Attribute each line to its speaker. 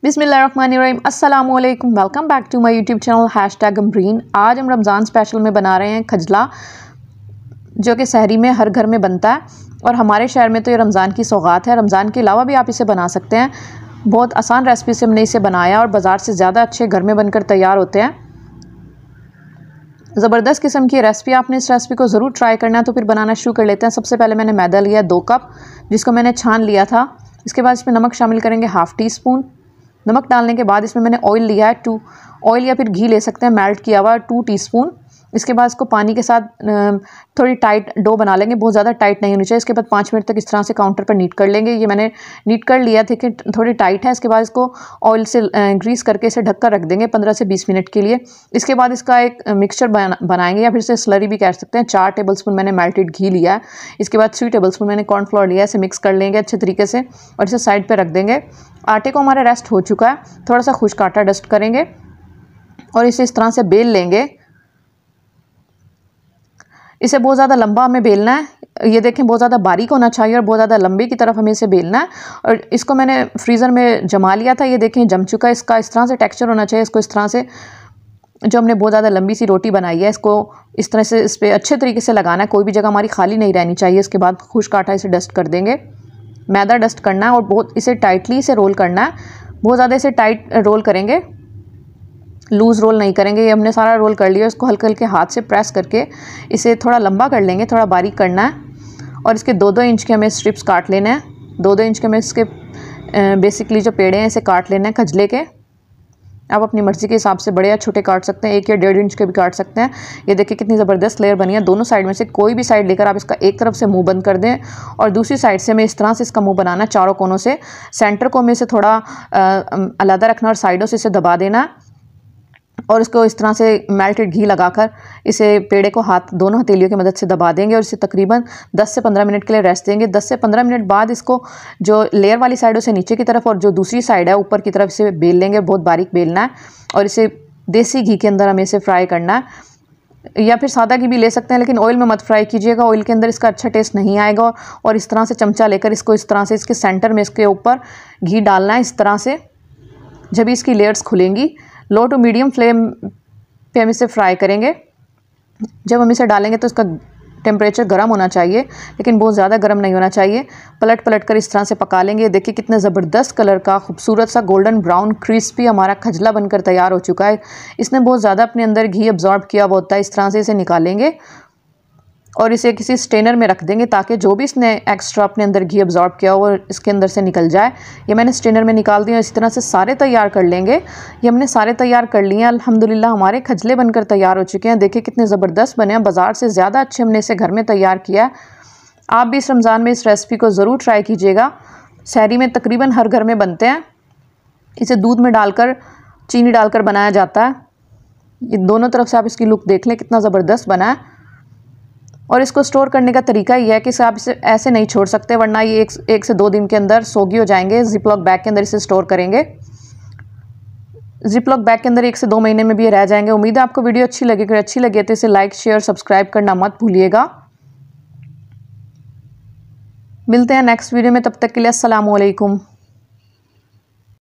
Speaker 1: बिस्मिल्लाहिर्रहमानिर्रहीम अस्सलामु अलैकुम। Welcome back to my YouTube channel #अमरीन। आज हम रमज़ान स्पेशल में बना रहे हैं खजला, जो कि सहरी में हर घर में बनता है और हमारे शहर में तो ये रमज़ान की सौगात है। रमज़ान के अलावा भी आप इसे बना सकते हैं। बहुत आसान रेसिपी से हमने इसे बनाया और बाज़ार से ज़्यादा अच्छे घर में बनकर तैयार होते हैं। ज़बरदस्त किस्म की रेसिपी, आपने इस रेसिपी को ज़रूर ट्राई करना है। तो फिर बनाना शुरू कर लेते हैं। सबसे पहले मैंने मैदा लिया 2 कप, जिसको मैंने छान लिया था। इसके बाद इसमें नमक शामिल करेंगे ½ टी स्पून। नमक डालने के बाद इसमें मैंने ऑयल लिया है 2 ऑयल या फिर घी ले सकते हैं, मेल्ट किया हुआ 2 टीस्पून। इसके बाद इसको पानी के साथ थोड़ी टाइट डो बना लेंगे, बहुत ज़्यादा टाइट नहीं होनी चाहिए। इसके बाद 5 मिनट तक इस तरह से काउंटर पर नीट कर लेंगे। ये मैंने नीट कर लिया था कि थोड़ी टाइट है। इसके बाद इसको ऑयल से ग्रीस करके इसे ढककर रख देंगे 15 से 20 मिनट के लिए। इसके बाद इसका एक मिक्सचर बनाएंगे या फिर इसे स्लरी भी कह सकते हैं। 4 टेबलस्पून मैंने मेल्टेड घी लिया है। इसके बाद 3 टेबलस्पून मैंने कॉर्नफ्लोर लिया है। इसे मिक्स कर लेंगे अच्छे तरीके से और इसे साइड पर रख देंगे। आटे को हमारा रेस्ट हो चुका है, थोड़ा सा खुश्क आटा डस्ट करेंगे और इसे इस तरह से बेल लेंगे। इसे बहुत ज़्यादा लंबा हमें बेलना है। ये देखें, बहुत ज़्यादा बारीक होना चाहिए और बहुत ज़्यादा लंबे की तरफ हमें इसे बेलना है। और इसको मैंने फ्रीज़र में जमा लिया था। ये देखें जम चुका है। इसका इस तरह से टेक्सचर होना चाहिए। इसको इस तरह से, जो हमने बहुत ज़्यादा लंबी सी रोटी बनाई है, इसको इस तरह से इस पर अच्छे तरीके से लगाना है। कोई भी जगह हमारी खाली नहीं रहनी चाहिए। इसके बाद खुश्क आटा इसे डस्ट कर देंगे, मैदा डस्ट करना है और बहुत इसे टाइटली इसे रोल करना है। बहुत ज़्यादा इसे टाइट रोल करेंगे, लूज़ रोल नहीं करेंगे। ये हमने सारा रोल कर लिया। इसको हल्के हल्के हाथ से प्रेस करके इसे थोड़ा लंबा कर लेंगे, थोड़ा बारीक करना है। और इसके 2-2 इंच के हमें स्ट्रिप्स काट लेने हैं। 2-2 इंच के हमें इसके बेसिकली जो पेड़े हैं इसे काट लेने हैं खजले के। आप अपनी मर्ज़ी के हिसाब से बड़े या छोटे काट सकते हैं, 1 या 1.5 इंच के भी काट सकते हैं। ये देखिए कितनी ज़बरदस्त लेयर बनी है। दोनों साइड में से कोई भी साइड लेकर आप इसका एक तरफ से मुंह बंद कर दें और दूसरी साइड से हमें इस तरह से इसका मुंह बनाना है, चारों कोनों से। सेंटर को हमें इसे थोड़ा अलग रखना और साइडों से इसे दबा देना और इसको इस तरह से मेल्टेड घी लगाकर इसे पेड़े को दोनों हथेलियों की मदद से दबा देंगे और इसे तकरीबन 10 से 15 मिनट के लिए रेस्ट देंगे। 10 से 15 मिनट बाद इसको जो लेयर वाली साइड है उसे नीचे की तरफ और जो दूसरी साइड है ऊपर की तरफ इसे बेल लेंगे। बहुत बारीक बेलना है और इसे देसी घी के अंदर हमें इसे फ्राई करना है, या फिर सादा घी भी ले सकते हैं, लेकिन ऑयल में मत फ्राई कीजिएगा। ऑयल के अंदर इसका अच्छा टेस्ट नहीं आएगा। और इस तरह से चमचा लेकर इसको इस तरह से इसके सेंटर में इसके ऊपर घी डालना है इस तरह से। जब इसकी लेयर्स खुलेंगी, लो टू मीडियम फ्लेम पे हम इसे फ्राई करेंगे। जब हम इसे डालेंगे तो इसका टेम्परेचर गर्म होना चाहिए, लेकिन बहुत ज़्यादा गर्म नहीं होना चाहिए। पलट पलट कर इस तरह से पका लेंगे। देखिए कितने ज़बरदस्त कलर का खूबसूरत सा गोल्डन ब्राउन क्रिस्पी हमारा खजला बनकर तैयार हो चुका है। इसने बहुत ज़्यादा अपने अंदर घी अब्जॉर्ब किया हुआ होता है। इस तरह से इसे निकालेंगे और इसे किसी स्ट्रेनर में रख देंगे ताकि जो भी इसने एक्स्ट्रा अपने अंदर घी अब्जॉर्ब किया हो वो इसके अंदर से निकल जाए। ये मैंने स्ट्रेनर में निकाल दिया। इसी तरह से सारे तैयार कर लेंगे। ये हमने सारे तैयार कर लिए हैं। अल्हम्दुलिल्लाह हमारे खजले बनकर तैयार हो चुके हैं। देखिए कितने ज़बरदस्त बने हैं, बाज़ार से ज़्यादा अच्छे हमने इसे घर में तैयार किया है। आप भी इस रमज़ान में इस रेसिपी को ज़रूर ट्राई कीजिएगा। सहरी में तकरीबन हर घर में बनते हैं। इसे दूध में डालकर, चीनी डालकर बनाया जाता है। ये दोनों तरफ से आप इसकी लुक देख लें, कितना ज़बरदस्त बना है। और इसको स्टोर करने का तरीका ये है कि आप इसे ऐसे नहीं छोड़ सकते, वरना ये एक से 2 दिन के अंदर सोगी हो जाएंगे। जिपलॉक बैग के अंदर इसे स्टोर करेंगे। जिपलॉक बैग के अंदर 1 से 2 महीने में भी ये रह जाएंगे। उम्मीद है आपको वीडियो अच्छी लगी। अगर अच्छी लगी तो इसे लाइक, शेयर, सब्सक्राइब करना मत भूलिएगा। मिलते हैं नेक्स्ट वीडियो में, तब तक के लिए अस्सलामु अलैकुम।